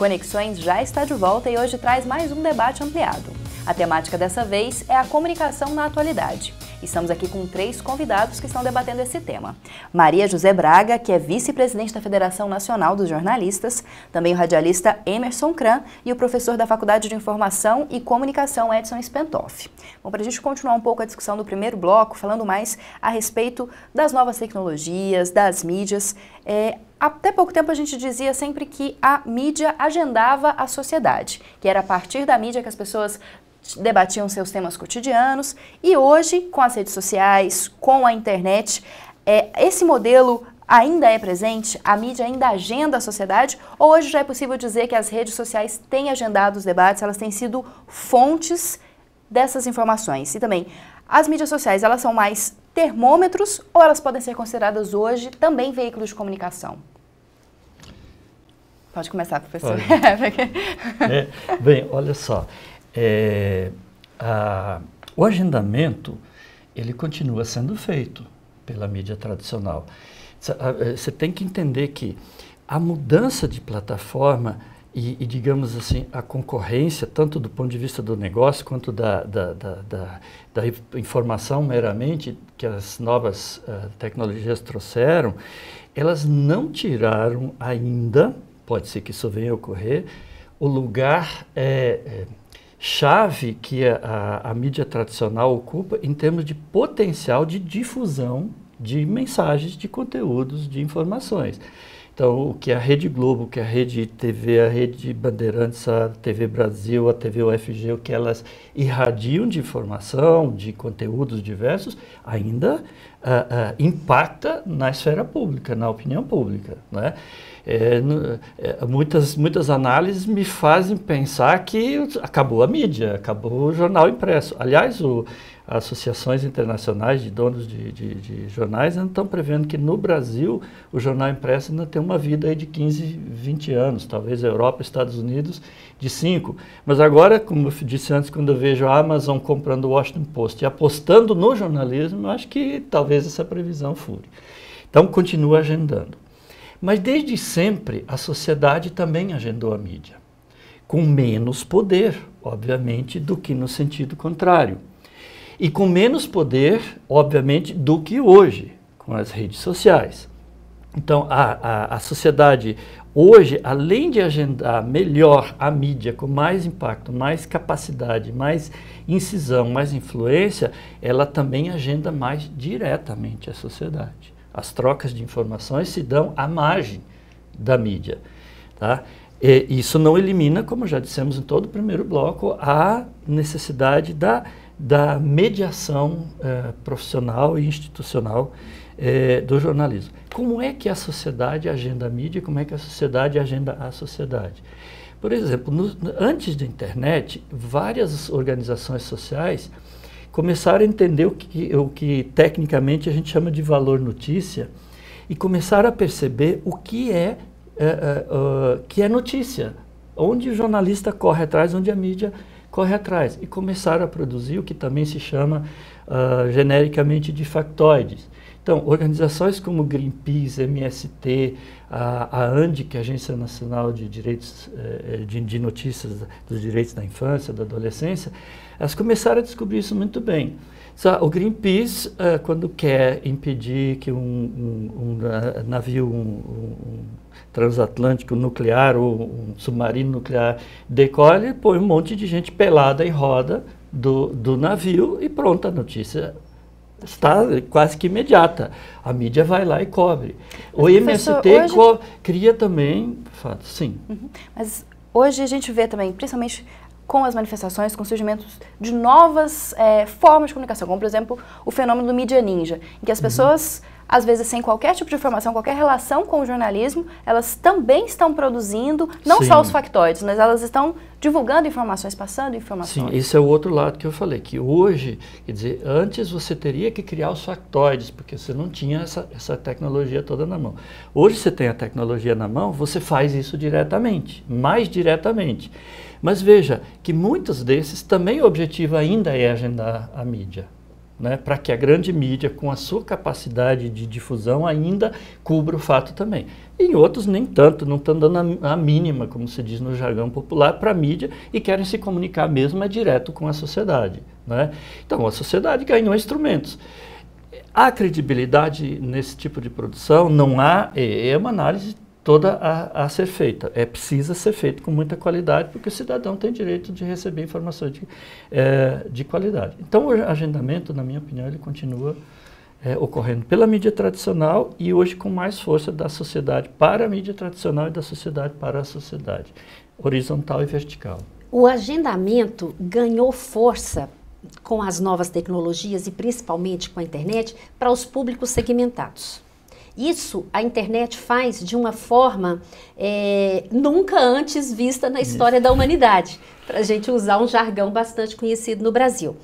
Conexões já está de volta e hoje traz mais um debate ampliado. A temática dessa vez é a comunicação na atualidade. Estamos aqui com 3 convidados que estão debatendo esse tema. Maria José Braga, que é vice-presidente da Federação Nacional dos Jornalistas, também o radialista Emerson Kran e o professor da Faculdade de Informação e Comunicação Edson Spentoff. Bom, para a gente continuar um pouco a discussão do primeiro bloco, falando mais a respeito das novas tecnologias, das mídias, até pouco tempo a gente dizia sempre que a mídia agendava a sociedade, que era a partir da mídia que as pessoas debatiam seus temas cotidianos, e hoje, com as redes sociais, com a internet, esse modelo ainda é presente? A mídia ainda agenda a sociedade? Ou hoje já é possível dizer que as redes sociais têm agendado os debates, elas têm sido fontes dessas informações? E também, as mídias sociais, elas são mais termômetros ou elas podem ser consideradas hoje também veículos de comunicação? Pode começar, professor. Bem, olha só. O agendamento, ele continua sendo feito pela mídia tradicional. Você tem que entender que a mudança de plataforma e digamos assim, a concorrência, tanto do ponto de vista do negócio, quanto da informação meramente, que as novas tecnologias trouxeram, elas não tiraram ainda, pode ser que isso venha a ocorrer, o lugar chave que a mídia tradicional ocupa em termos de potencial de difusão de mensagens, de conteúdos, de informações. Então, o que a Rede Globo, o que a Rede TV, a Rede Bandeirantes, a TV Brasil, a TV UFG, o que elas irradiam de informação, de conteúdos diversos, ainda impacta na esfera pública, na opinião pública, né? Muitas análises me fazem pensar que acabou a mídia, acabou o jornal impresso. Aliás, associações internacionais de donos de jornais estão prevendo que no Brasil o jornal impresso ainda tem uma vida aí de 15, 20 anos, talvez a Europa, Estados Unidos de 5. Mas agora, como eu disse antes, quando eu vejo a Amazon comprando o Washington Post e apostando no jornalismo, eu acho que talvez essa previsão fure. Então, continua agendando. Mas desde sempre a sociedade também agendou a mídia, com menos poder, obviamente, do que no sentido contrário. E com menos poder, obviamente, do que hoje, com as redes sociais. Então, a sociedade hoje, além de agendar melhor a mídia, com mais impacto, mais capacidade, mais incisão, mais influência, ela também agenda mais diretamente a sociedade. As trocas de informações se dão à margem da mídia, tá? E isso não elimina, como já dissemos em todo o primeiro bloco, a necessidade da mediação profissional e institucional do jornalismo. Como é que a sociedade agenda a mídia e como é que a sociedade agenda a sociedade? Por exemplo, antes da internet, várias organizações sociais começaram a entender o que tecnicamente a gente chama de valor notícia e começaram a perceber o que é notícia, onde o jornalista corre atrás, onde a mídia corre atrás, e começaram a produzir o que também se chama genericamente de factoides. Então, organizações como Greenpeace, MST, a ANDI, que é a Agência Nacional de Direitos de Notícias dos Direitos da Infância, da Adolescência, elas começaram a descobrir isso muito bem. O Greenpeace, quando quer impedir que um navio transatlântico nuclear ou um submarino nuclear decole, põe um monte de gente pelada em roda do navio e pronto, a notícia está quase que imediata. A mídia vai lá e cobre. O MST hoje cria também, fato, sim. Uhum. Mas hoje a gente vê também, principalmente com as manifestações, com o surgimento de novas formas de comunicação, como, por exemplo, o fenômeno do mídia ninja, em que as pessoas, às vezes, sem qualquer tipo de informação, qualquer relação com o jornalismo, elas também estão produzindo, não só os factoides, mas elas estão divulgando informações, passando informações. Sim, esse é o outro lado que eu falei, que hoje, quer dizer, antes você teria que criar os factoides, porque você não tinha essa tecnologia toda na mão. Hoje você tem a tecnologia na mão, você faz isso diretamente, mais diretamente. Mas veja que muitos desses também o objetivo ainda é agendar a mídia. né, para que a grande mídia, com a sua capacidade de difusão, ainda cubra o fato também. Em outros, nem tanto, não estão dando a mínima, como se diz no jargão popular, para a mídia e querem se comunicar mesmo direto com a sociedade, né? Então, a sociedade ganhou instrumentos. Há credibilidade nesse tipo de produção? Não há, é uma análise toda a ser feita. Precisa ser feito com muita qualidade, porque o cidadão tem direito de receber informações de qualidade. Então, o agendamento, na minha opinião, ele continua ocorrendo pela mídia tradicional e hoje com mais força da sociedade para a mídia tradicional e da sociedade para a sociedade, horizontal e vertical. O agendamento ganhou força com as novas tecnologias e principalmente com a internet para os públicos segmentados. Isso a internet faz de uma forma nunca antes vista na história da humanidade, para a gente usar um jargão bastante conhecido no Brasil.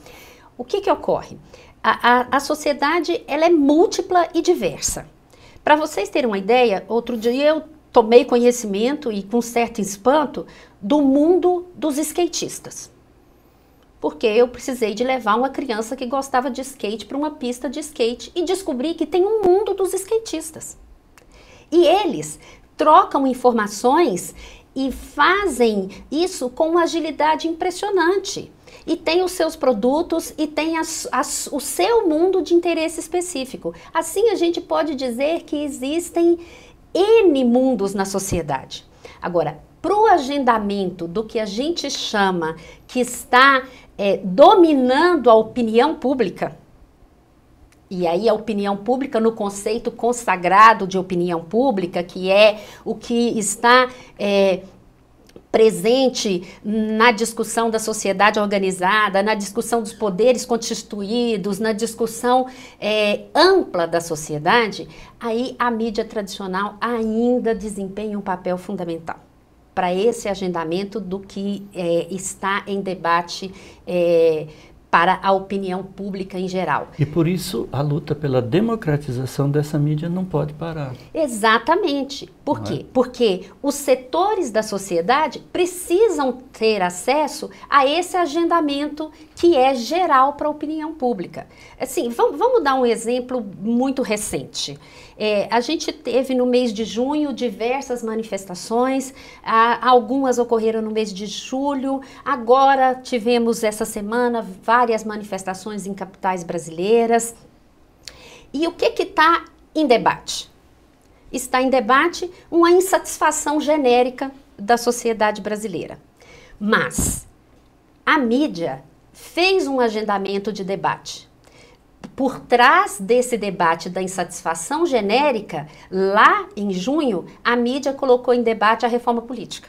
O que ocorre? A sociedade ela é múltipla e diversa. Para vocês terem uma ideia, outro dia eu tomei conhecimento e com certo espanto do mundo dos skatistas. Porque eu precisei de levar uma criança que gostava de skate para uma pista de skate e descobri que tem um mundo dos skatistas. E eles trocam informações e fazem isso com uma agilidade impressionante. E tem os seus produtos e tem o seu mundo de interesse específico. Assim a gente pode dizer que existem N mundos na sociedade. Agora, para o agendamento do que a gente chama que está dominando a opinião pública, e aí a opinião pública no conceito consagrado de opinião pública, que é o que está presente na discussão da sociedade organizada, na discussão dos poderes constituídos, na discussão ampla da sociedade, aí a mídia tradicional ainda desempenha um papel fundamental para esse agendamento do que está em debate para a opinião pública em geral. E por isso a luta pela democratização dessa mídia não pode parar. Exatamente. Por quê? Porque os setores da sociedade precisam ter acesso a esse agendamento que é geral para a opinião pública. Assim, vamos dar um exemplo muito recente. A gente teve no mês de junho diversas manifestações, algumas ocorreram no mês de julho, agora tivemos essa semana várias manifestações em capitais brasileiras. E o que está em debate? Está em debate uma insatisfação genérica da sociedade brasileira. Mas a mídia fez um agendamento de debate. Por trás desse debate da insatisfação genérica, lá em junho, a mídia colocou em debate a reforma política.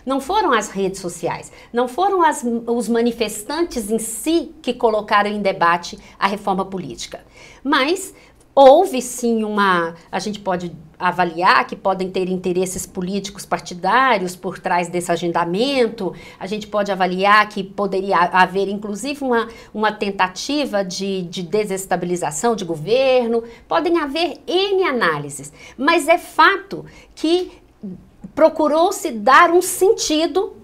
Não foram as redes sociais, não foram os manifestantes em si que colocaram em debate a reforma política, mas houve sim a gente pode avaliar que podem ter interesses políticos partidários por trás desse agendamento, a gente pode avaliar que poderia haver inclusive uma tentativa de desestabilização de governo, podem haver N análises, mas é fato que procurou-se dar um sentido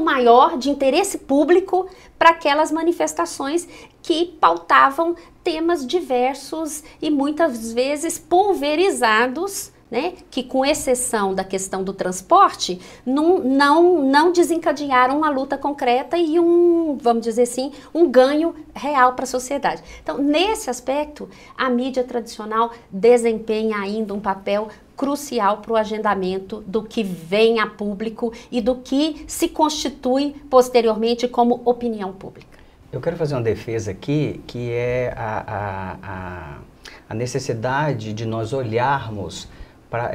maior de interesse público para aquelas manifestações que pautavam temas diversos e muitas vezes pulverizados, né, que com exceção da questão do transporte, não desencadearam uma luta concreta e vamos dizer assim, um ganho real para a sociedade. Então, nesse aspecto, a mídia tradicional desempenha ainda um papel crucial para o agendamento do que vem a público e do que se constitui posteriormente como opinião pública. Eu quero fazer uma defesa aqui, que é a necessidade de nós olharmos para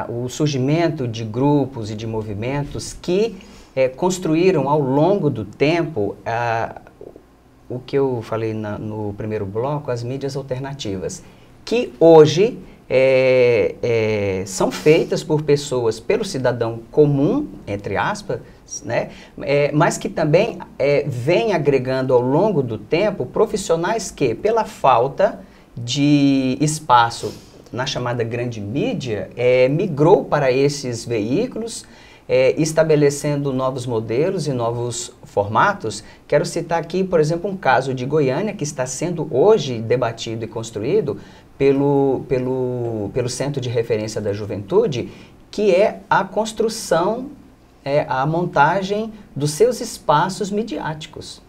o surgimento de grupos e de movimentos que construíram ao longo do tempo o que eu falei no primeiro bloco, as mídias alternativas, que hoje são feitas por pessoas, pelo cidadão comum, entre aspas, né? Mas que também vem agregando ao longo do tempo profissionais que, pela falta de espaço na chamada grande mídia, migrou para esses veículos estabelecendo novos modelos e novos formatos. Quero citar aqui, por exemplo, um caso de Goiânia que está sendo hoje debatido e construído pelo Centro de Referência da Juventude, que é a construção, a montagem dos seus espaços midiáticos.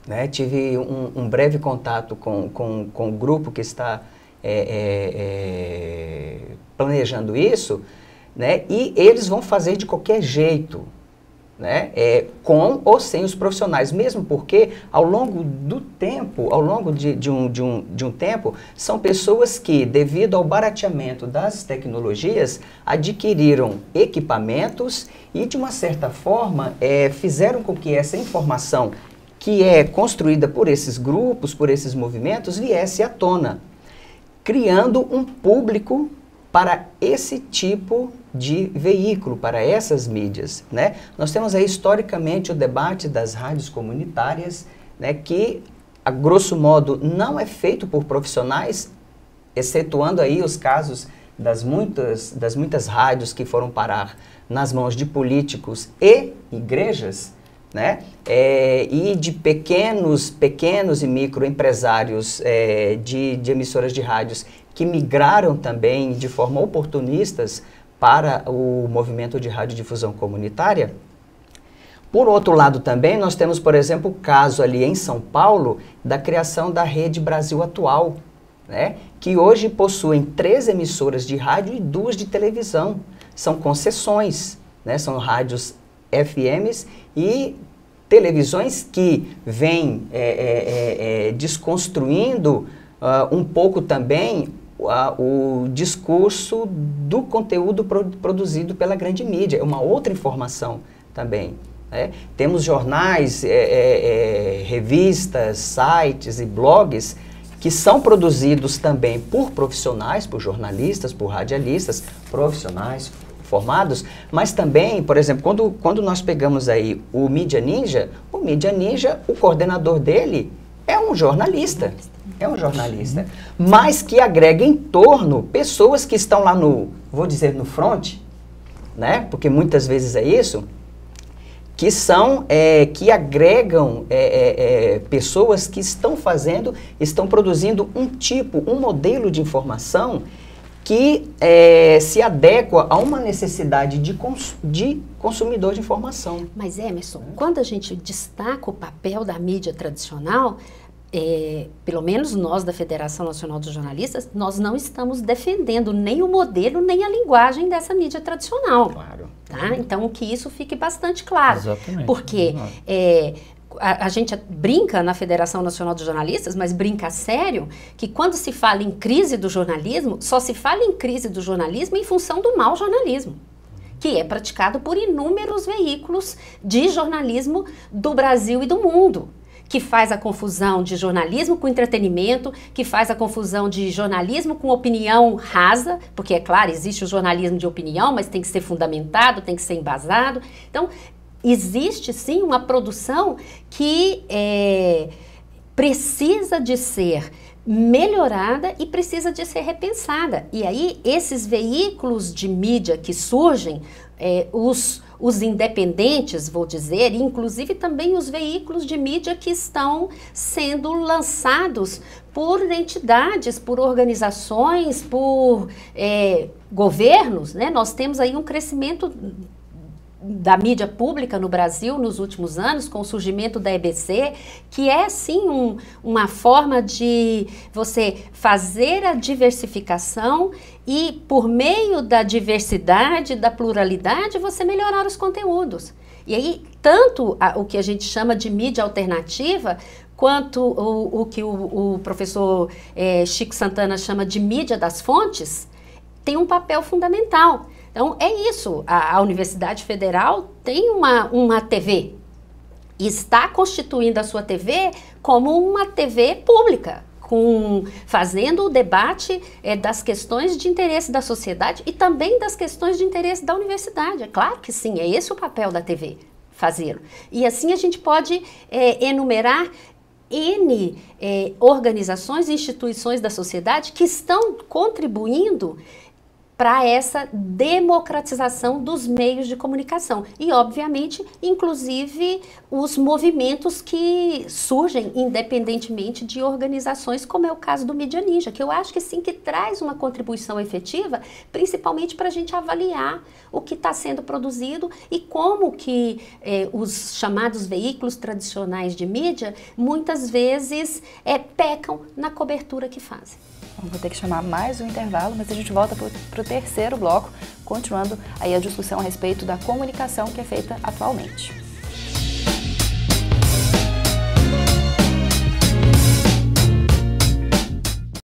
Né? Tive um breve contato com o grupo que está planejando isso, né? E eles vão fazer de qualquer jeito, né? Com ou sem os profissionais, mesmo porque ao longo do tempo, ao longo de um tempo, são pessoas que, devido ao barateamento das tecnologias, adquiriram equipamentos e, de uma certa forma, fizeram com que essa informação que é construída por esses grupos, por esses movimentos, viesse à tona, criando um público para esse tipo de veículo, para essas mídias, né? Nós temos aí historicamente o debate das rádios comunitárias, né, que, a grosso modo, não é feito por profissionais, excetuando aí os casos das muitas rádios que foram parar nas mãos de políticos e igrejas, né? E de pequenos e microempresários de emissoras de rádios que migraram também de forma oportunistas para o movimento de radiodifusão comunitária. Por outro lado também, nós temos, por exemplo, o caso ali em São Paulo da criação da Rede Brasil Atual, né? Que hoje possuem 3 emissoras de rádio e 2 de televisão. São concessões, né? São rádios FMs e televisões que vêm desconstruindo um pouco também o discurso do conteúdo produzido pela grande mídia. É uma outra informação também. Né? Temos jornais, revistas, sites e blogs que são produzidos também por profissionais, por jornalistas, por radialistas, profissionais formados, mas também, por exemplo, quando nós pegamos aí o Mídia Ninja, o coordenador dele é um jornalista, mas que agrega em torno pessoas que estão lá vou dizer, no front, né? Porque muitas vezes é isso, que agregam pessoas que estão produzindo um modelo de informação que se adequa a uma necessidade de consumidor de informação. Mas, Emerson, quando a gente destaca o papel da mídia tradicional, pelo menos nós da Federação Nacional dos Jornalistas, nós não estamos defendendo nem o modelo, nem a linguagem dessa mídia tradicional. Claro. Tá? Então, que isso fique bastante claro. Exatamente. Porque a gente brinca na Federação Nacional dos Jornalistas, mas brinca a sério, que quando se fala em crise do jornalismo, só se fala em crise do jornalismo em função do mau jornalismo, que é praticado por inúmeros veículos de jornalismo do Brasil e do mundo, que faz a confusão de jornalismo com entretenimento, que faz a confusão de jornalismo com opinião rasa, porque, é claro, existe o jornalismo de opinião, mas tem que ser fundamentado, tem que ser embasado. Então, existe, sim, uma produção que precisa de ser melhorada e precisa de ser repensada. E aí, esses veículos de mídia que surgem, os independentes, vou dizer, e inclusive também os veículos de mídia que estão sendo lançados por entidades, por organizações, por governos, né? Nós temos aí um crescimento da mídia pública no Brasil nos últimos anos, com o surgimento da EBC, que é sim uma forma de você fazer a diversificação e, por meio da diversidade, da pluralidade, você melhorar os conteúdos. E aí, tanto o que a gente chama de mídia alternativa, quanto o que o professor Chico Santana chama de mídia das fontes, tem um papel fundamental. Então, é isso, a Universidade Federal tem uma TV, e está constituindo a sua TV como uma TV pública, fazendo o debate das questões de interesse da sociedade e também das questões de interesse da universidade. É claro que sim, é esse o papel da TV, fazê-lo. E assim a gente pode enumerar N organizações e instituições da sociedade que estão contribuindo para essa democratização dos meios de comunicação. E, obviamente, inclusive os movimentos que surgem independentemente de organizações, como é o caso do Mídia Ninja, que eu acho que sim, que traz uma contribuição efetiva, principalmente para a gente avaliar o que está sendo produzido e como que os chamados veículos tradicionais de mídia, muitas vezes, pecam na cobertura que fazem. Vou ter que chamar mais um intervalo, mas a gente volta para o terceiro bloco, continuando aí a discussão a respeito da comunicação que é feita atualmente.